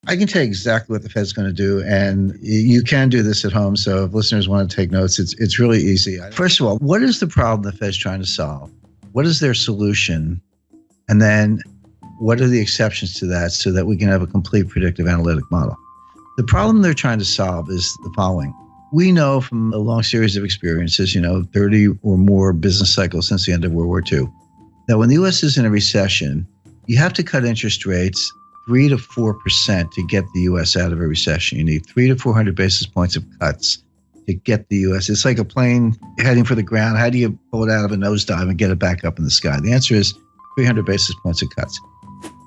I can tell you exactly what the Fed's going to do, and you can do this at home. So if listeners want to take notes, it's really easy. First of all, what is the problem the Fed's trying to solve? What is their solution? And then what are the exceptions to that so that we can have a complete predictive analytic model? The problem they're trying to solve is the following. We know from a long series of experiences, 30 or more business cycles since the end of World War II, that when the U.S. is in a recession, you have to cut interest rates 3 to 4% to get the U.S. out of a recession. You need 300 to 400 basis points of cuts to get the U.S. It's like a plane heading for the ground. How do you pull it out of a nosedive and get it back up in the sky? The answer is 300 basis points of cuts.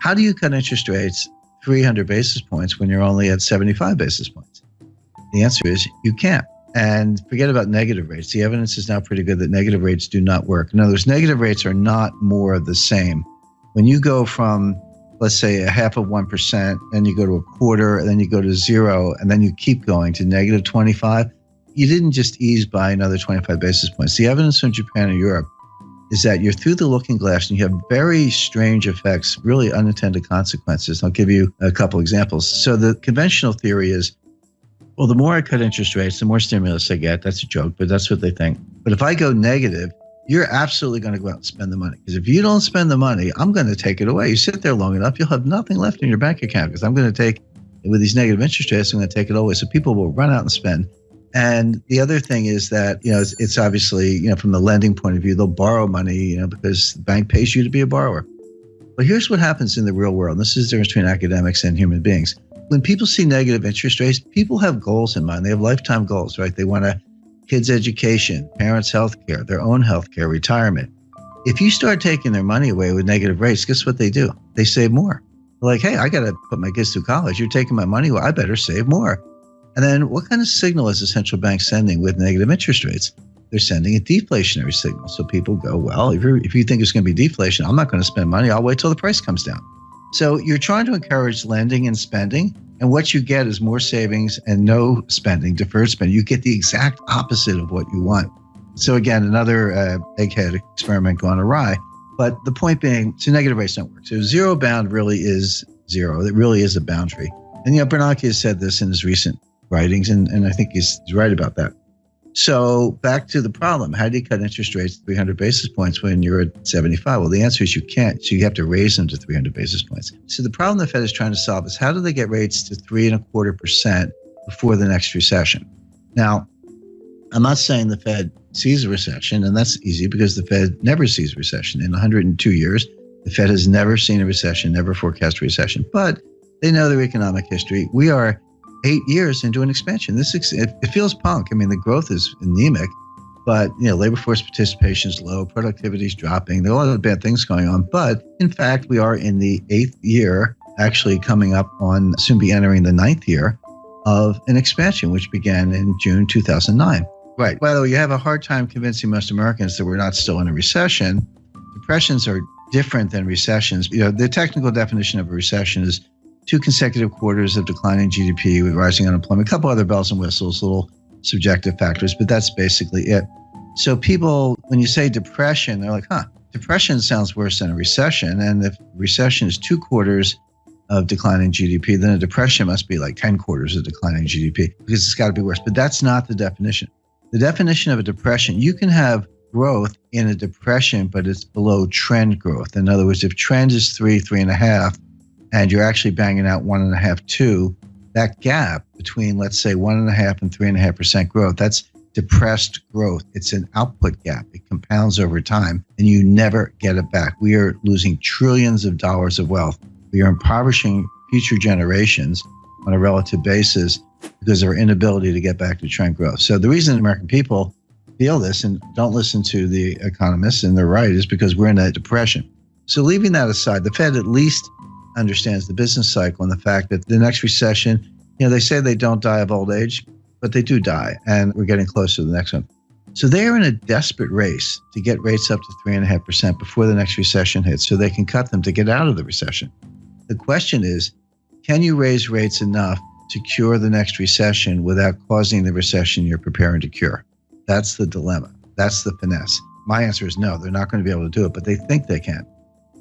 How do you cut interest rates 300 basis points when you're only at 75 basis points? The answer is you can't. And forget about negative rates. The evidence is now pretty good that negative rates do not work. In other words, negative rates are not more of the same. When you go from, let's say, 0.5%, and you go to 1/4, and then you go to 0, and then you keep going to negative 25, you didn't just ease by another 25 basis points. The evidence from Japan and Europe is that you're through the looking glass and you have very strange effects, really unintended consequences. I'll give you a couple examples. So the conventional theory is, well, the more I cut interest rates, the more stimulus I get. That's a joke, but that's what they think. But if I go negative, you're absolutely going to go out and spend the money. Because if you don't spend the money, I'm going to take it away. You sit there long enough, you'll have nothing left in your bank account because I'm going to take, with these negative interest rates, I'm going to take it away. So people will run out and spend. And the other thing is that, it's obviously, from the lending point of view, they'll borrow money, because the bank pays you to be a borrower. But here's what happens in the real world. This is the difference between academics and human beings. When people see negative interest rates, people have goals in mind. They have lifetime goals, right? They want kids' education, parents' health care, their own health care, retirement. If you start taking their money away with negative rates, guess what they do? They save more. They're like, hey, I got to put my kids through college. You're taking my money. Well, I better save more. And then what kind of signal is the central bank sending with negative interest rates? They're sending a deflationary signal. So people go, well, if you think it's going to be deflation, I'm not going to spend money. I'll wait till the price comes down. So you're trying to encourage lending and spending. And what you get is more savings and no spending, deferred spending. You get the exact opposite of what you want. So again, another egghead experiment gone awry. But the point being, so negative rates don't work. So zero bound really is zero. It really is a boundary. And Bernanke has said this in his recent writings, and I think he's right about that. So back to the problem. How do you cut interest rates 300 basis points when you're at 75? Well, the answer is you can't. So you have to raise them to 300 basis points. So the problem the Fed is trying to solve is how do they get rates to 3.25% before the next recession? Now, I'm not saying the Fed sees a recession, and that's easy because the Fed never sees a recession. In 102 years, the Fed has never seen a recession, never forecast a recession, but they know their economic history. We are 8 years into an expansion. It feels punk. I mean, the growth is anemic, but labor force participation is low, productivity is dropping. There are a lot of bad things going on, but in fact, we are in the 8th year, actually coming up on, soon be entering the 9th year of an expansion, which began in June 2009. Right. By the way, you have a hard time convincing most Americans that we're not still in a recession. Depressions are different than recessions. The technical definition of a recession is 2 consecutive quarters of declining GDP with rising unemployment, a couple other bells and whistles, little subjective factors, but that's basically it. So people, when you say depression, they're like, depression sounds worse than a recession. And if recession is 2 quarters of declining GDP, then a depression must be like 10 quarters of declining GDP because it's got to be worse. But that's not the definition. The definition of a depression, you can have growth in a depression, but it's below trend growth. In other words, if trend is 3.5, and you're actually banging out 1.5, 2, that gap between, let's say, 1.5 and 3.5% growth, that's depressed growth. It's an output gap. It compounds over time, and you never get it back. We are losing trillions of dollars of wealth. We are impoverishing future generations on a relative basis because of our inability to get back to trend growth. So the reason American people feel this and don't listen to the economists, and they're right, is because we're in a depression. So leaving that aside, the Fed at least understands the business cycle and the fact that the next recession, they say they don't die of old age, but they do die, and we're getting close to the next one. So they are in a desperate race to get rates up to 3.5% before the next recession hits so they can cut them to get out of the recession. The question is, can you raise rates enough to cure the next recession without causing the recession you're preparing to cure? That's the dilemma. That's the finesse. My answer is no, they're not going to be able to do it, but they think they can.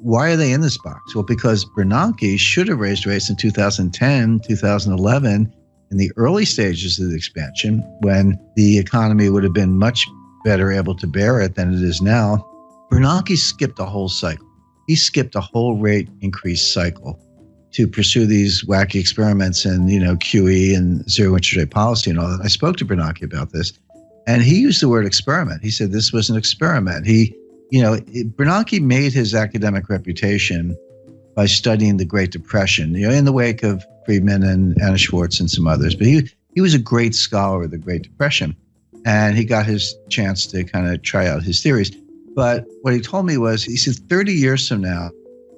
Why are they in this box? Well, because Bernanke should have raised rates in 2010, 2011, in the early stages of the expansion, when the economy would have been much better able to bear it than it is now. Bernanke skipped a whole cycle. He skipped a whole rate increase cycle to pursue these wacky experiments and, QE and zero interest rate policy and all that. I spoke to Bernanke about this, and he used the word experiment. He said this was an experiment. Bernanke made his academic reputation by studying the Great Depression, in the wake of Friedman and Anna Schwartz and some others. But he was a great scholar of the Great Depression, and he got his chance to kind of try out his theories. But what he told me was, he said 30 years from now,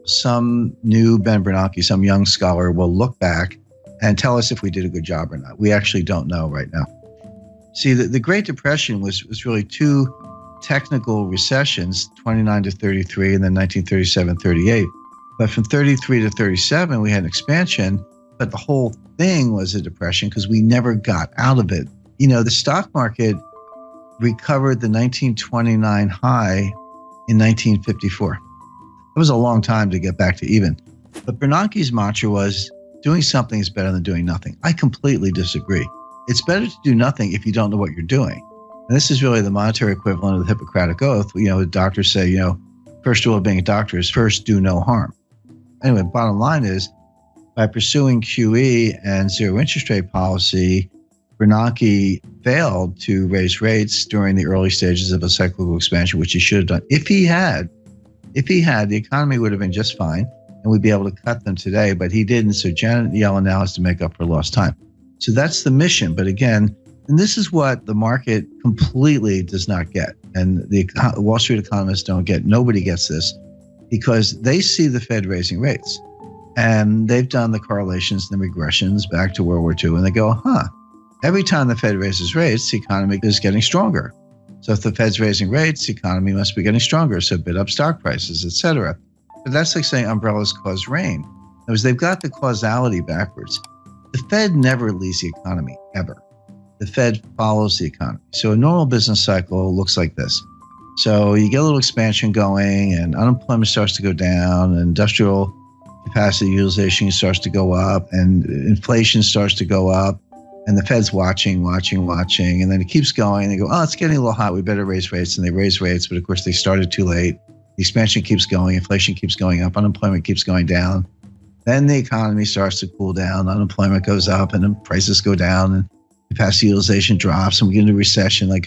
some new Ben Bernanke, some young scholar will look back and tell us if we did a good job or not. We actually don't know right now. See, the Great Depression was really two technical recessions, 29 to 33 and then 1937-38. But from 33 to 37, we had an expansion, but the whole thing was a depression because we never got out of it. The stock market recovered the 1929 high in 1954. It was a long time to get back to even. But Bernanke's mantra was, doing something is better than doing nothing. I completely disagree. It's better to do nothing if you don't know what you're doing. And this is really the monetary equivalent of the Hippocratic Oath. Doctors say, first rule of being a doctor is first do no harm. Anyway, bottom line is, by pursuing QE and zero interest rate policy, Bernanke failed to raise rates during the early stages of a cyclical expansion, which he should have done. If he had, the economy would have been just fine, and we'd be able to cut them today, but he didn't. So Janet Yellen now has to make up for lost time. So that's the mission. But again, and this is what the market completely does not get, and the Wall Street economists don't get. Nobody gets this, because they see the Fed raising rates, and they've done the correlations and the regressions back to World War II, and they go, every time the Fed raises rates, the economy is getting stronger. So if the Fed's raising rates, the economy must be getting stronger, so bid up stock prices, et cetera. But that's like saying umbrellas cause rain. Because they've got the causality backwards. The Fed never leads the economy, ever. The Fed follows the economy. So a normal business cycle looks like this. So you get a little expansion going, and unemployment starts to go down, and industrial capacity utilization starts to go up, and inflation starts to go up. And the Fed's watching, and then it keeps going. They go, it's getting a little hot. We better raise rates. And they raise rates, but of course they started too late. The expansion keeps going. Inflation keeps going up. Unemployment keeps going down. Then the economy starts to cool down. Unemployment goes up, and then prices go down, and capacity utilization drops, and we get into recession. Like,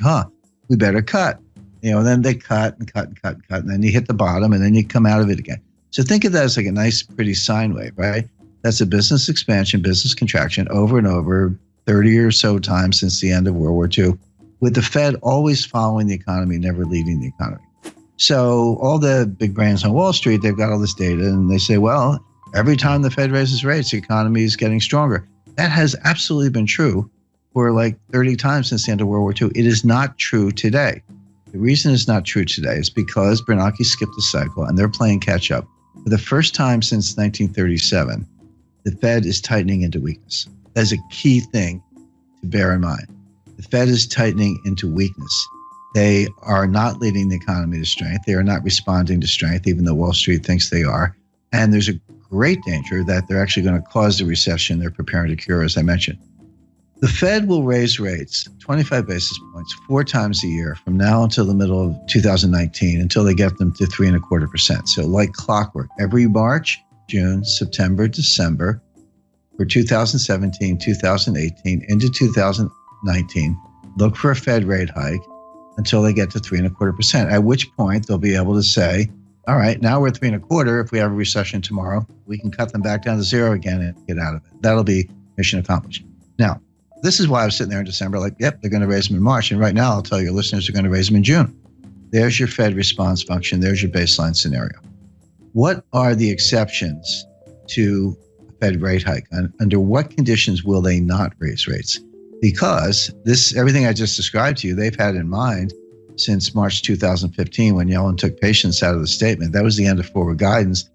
we better cut. And then they cut, and then you hit the bottom, and then you come out of it again. So think of that as like a nice, pretty sine wave, right? That's a business expansion, business contraction over and over, 30 or so times since the end of World War II, with the Fed always following the economy, never leading the economy. So all the big brains on Wall Street, they've got all this data, and they say, well, every time the Fed raises rates, the economy is getting stronger. That has absolutely been true for like 30 times since the end of World War II. It is not true today. The reason it's not true today is because Bernanke skipped a cycle, and they're playing catch up. For the first time since 1937, the Fed is tightening into weakness. That is a key thing to bear in mind. The Fed is tightening into weakness. They are not leading the economy to strength. They are not responding to strength, even though Wall Street thinks they are. And there's a great danger that they're actually going to cause the recession they're preparing to cure, as I mentioned. The Fed will raise rates 25 basis points 4 times a year from now until the middle of 2019, until they get them to 3.25%. So like clockwork, every March, June, September, December, for 2017, 2018, into 2019, look for a Fed rate hike until they get to 3.25%, at which point they'll be able to say, all right, now we're at 3.25. If we have a recession tomorrow, we can cut them back down to 0 again and get out of it. That'll be mission accomplished. Now, this is why I was sitting there in December like, yep, they're going to raise them in March. And right now, I'll tell your listeners they're going to raise them in June. There's your Fed response function. There's your baseline scenario. What are the exceptions to Fed rate hike? Under what conditions will they not raise rates? Because everything I just described to you, they've had in mind since March 2015, when Yellen took patience out of the statement. That was the end of forward guidance.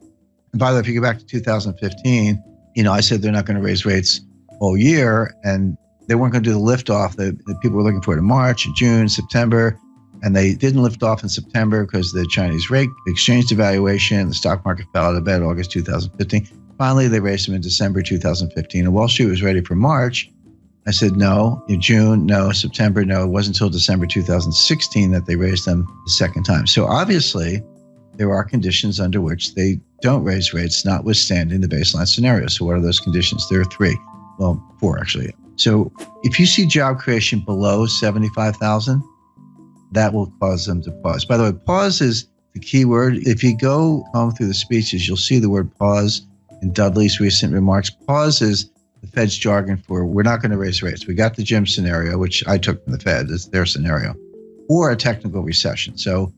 And by the way, if you go back to 2015, I said they're not going to raise rates all year, and they weren't going to do the liftoff that people were looking for in March, June, September. And they didn't lift off in September because of the Chinese rate exchange devaluation. The stock market fell out of bed August 2015. Finally, they raised them in December 2015. And Wall Street was ready for March. I said, no. In June, no. September, no. It wasn't until December 2016 that they raised them the second time. So obviously, there are conditions under which they don't raise rates, notwithstanding the baseline scenario. So what are those conditions? There are three. Well, four, actually. So if you see job creation below 75,000, that will cause them to pause. By the way, pause is the key word. If you go home through the speeches, you'll see the word pause in Dudley's recent remarks. Pause is the Fed's jargon for we're not going to raise rates. We got the Jim scenario, which I took from the Fed, it's their scenario, or a technical recession. So,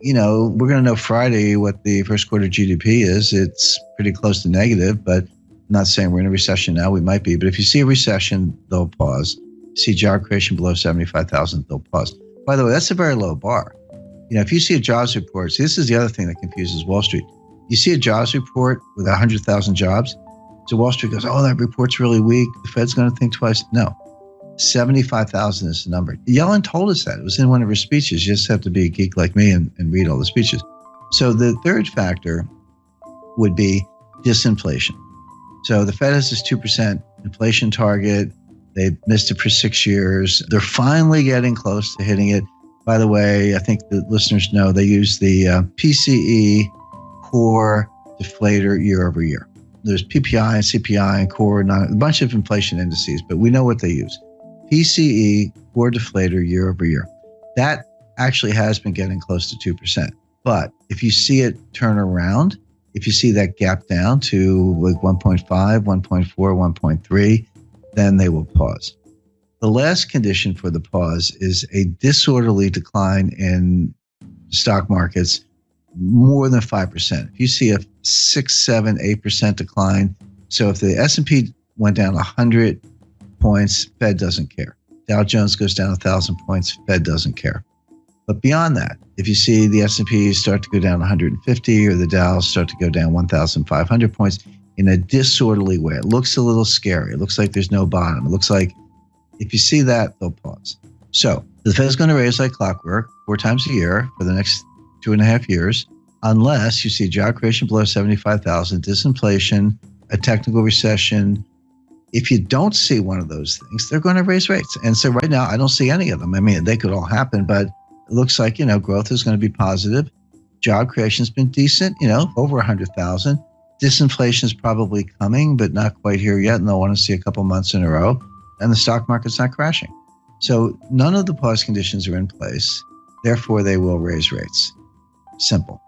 we're going to know Friday what the first quarter GDP is. It's pretty close to negative, but I'm not saying we're in a recession now. We might be. But if you see a recession, they'll pause. See job creation below 75,000, they'll pause. By the way, that's a very low bar. If you see a jobs report, see, this is the other thing that confuses Wall Street. You see a jobs report with 100,000 jobs. So Wall Street goes, oh, that report's really weak. The Fed's going to think twice. No, 75,000 is the number. Yellen told us that. It was in one of her speeches. You just have to be a geek like me and read all the speeches. So the third factor would be disinflation. So the Fed has this 2% inflation target. They've missed it for 6 years. They're finally getting close to hitting it. By the way, I think the listeners know they use the PCE core deflator year over year. There's PPI and CPI and core, a bunch of inflation indices, but we know what they use. PCE core deflator year over year. That actually has been getting close to 2%. But if you see it turn around, if you see that gap down to like 1.5, 1.4, 1.3, then they will pause. The last condition for the pause is a disorderly decline in stock markets more than 5%. If you see a 6, 7, 8% decline, so if the S&P went down 100 points, Fed doesn't care. Dow Jones goes down 1,000 points, Fed doesn't care. But beyond that, if you see the S&P start to go down 150 or the Dow start to go down 1,500 points in a disorderly way, it looks a little scary. It looks like there's no bottom. It looks like if you see that, they'll pause. So the Fed is going to raise like clockwork 4 times a year for the next 2.5 years, unless you see job creation below 75,000, disinflation, a technical recession. If you don't see one of those things, they're going to raise rates. And so right now, I don't see any of them. I mean, they could all happen, but it looks like, growth is going to be positive. Job creation's been decent, over 100,000. Disinflation is probably coming, but not quite here yet. And they'll want to see a couple months in a row. And the stock market's not crashing. So none of the pause conditions are in place. Therefore, they will raise rates. Simple.